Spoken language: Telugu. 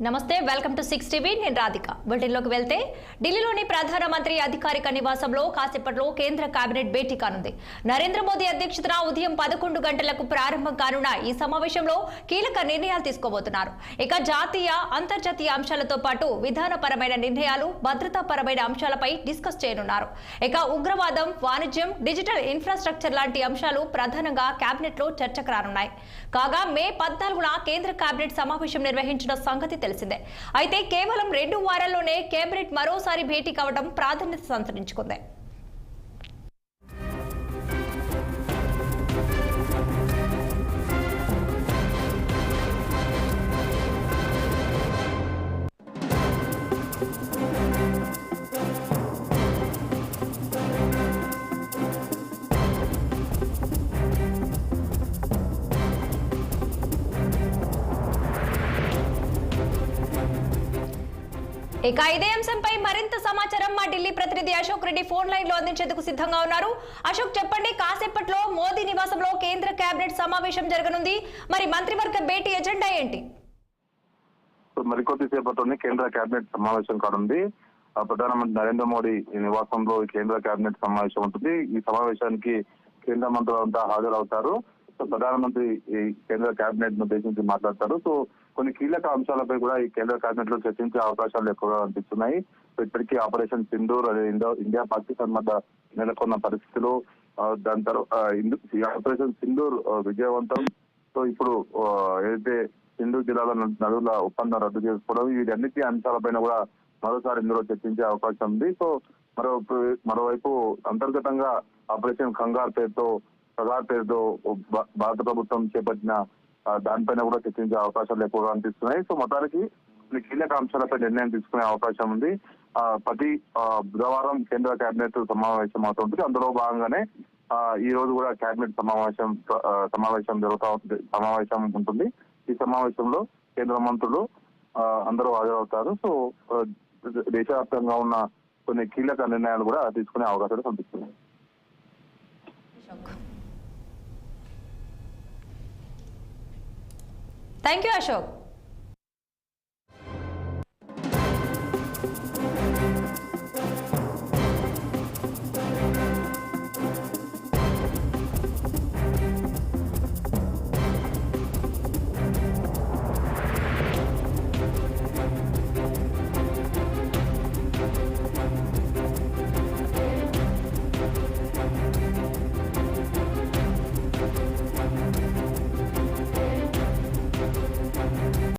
నమస్తే వెల్కమ్ టు 6 టీవీ నేను రాధిక బులెటిన్లోకి వెళ్తే ఢిల్లీలోని ప్రధానమంత్రి అధికారిక నివాసంలో కాసేపట్లో కేంద్ర కేబినెట్ భేటీ కానుంది. నరేంద్ర మోదీ అధ్యక్షతన ఉదయం 11 గంటలకు ప్రారంభం కానున్న ఈ సమావేశంలో కీలక నిర్ణయాలు తీసుకోబోతున్నారు. ఇక జాతీయ అంతర్జాతీయ అంశాలతో పాటు విధానపరమైన నిర్ణయాలు భద్రతాపరమైన అంశాలపై డిస్కస్ చేయనున్నారు. ఇక ఉగ్రవాదం, వాణిజ్యం, డిజిటల్ ఇన్ఫ్రాస్ట్రక్చర్ లాంటి అంశాలు ప్రధానంగా కేబినెట్లో చర్చకు రానున్నాయి. కాగా మే 14న కేంద్ర కేబినెట్ సమావేశం నిర్వహించిన సంగతి తెలిసిందే. అయితే కేవలం 2 వారాల్లోనే కేబినెట్ మరోసారి భేటీ కావడం ప్రాధాన్యత సంతరించుకుంది. ఇక ఇదే అంశంపై మరింత సమాచారం మా ఢిల్లీ ప్రతినిధి అశోక్ రెడ్డి ఫోన్ లైన్ లో అందించేందుకు సిద్ధంగా ఉన్నారు. అశోక్, చెప్పండి, కాసేపట్లో మోదీ నివాసంలో కేంద్ర కేబినెట్ సమావేశం జరగనుంది. మరి మంత్రివర్గ భేటీ ఎజెండా ఏంటి? మరికొద్ది సేపట్లోనే కేంద్ర కేబినెట్ సమావేశం కానుంది. ప్రధానమంత్రి నరేంద్ర మోడీ నివాసంలో కేంద్ర కేబినెట్ సమావేశం ఉంటుంది. ఈ సమావేశానికి కేంద్ర మంత్రులంతా హాజరవుతారు. సో ప్రధానమంత్రి ఈ కేంద్ర కేబినెట్ ఉద్దేశించి మాట్లాడతారు. సో కొన్ని కీలక అంశాలపై కూడా ఈ కేంద్ర కేబినెట్ లో చర్చించే అవకాశాలు ఎక్కువగా కనిపిస్తున్నాయి. ఇప్పటికీ ఆపరేషన్ సింధూర్, ఇండియా పాకిస్తాన్ మధ్య నెలకొన్న పరిస్థితులు, దాని తర్వాత ఆపరేషన్ సింధూర్ విజయవంతం. సో ఇప్పుడు ఏదైతే సింధు జిల్లాలో నదుల ఒప్పందం రద్దు చేసుకోవడం, వీటన్నిటి అంశాలపైన కూడా మరోసారి ఇందులో చర్చించే అవకాశం ఉంది. సో మరోవైపు అంతర్గతంగా ఆపరేషన్ కంగార్ పేరుతో భారత ప్రభుత్వం చేపట్టిన దానిపైన కూడా చర్చించే అవకాశాలు ఎక్కువగా అనిపిస్తున్నాయి. సో మొత్తానికి కొన్ని కీలక అంశాలపై నిర్ణయం తీసుకునే అవకాశం ఉంది. ప్రతి బుధవారం కేంద్ర కేబినెట్ సమావేశం అవుతుంది. అందులో భాగంగానే ఈ రోజు కూడా కేబినెట్ సమావేశం ఉంటుంది. ఈ సమావేశంలో కేంద్ర మంత్రులు అందరూ హాజరవుతారు. సో దేశవ్యాప్తంగా ఉన్న కొన్ని కీలక నిర్ణయాలు కూడా తీసుకునే అవకాశాలు కనిపిస్తున్నాయి. Thank you Ashok.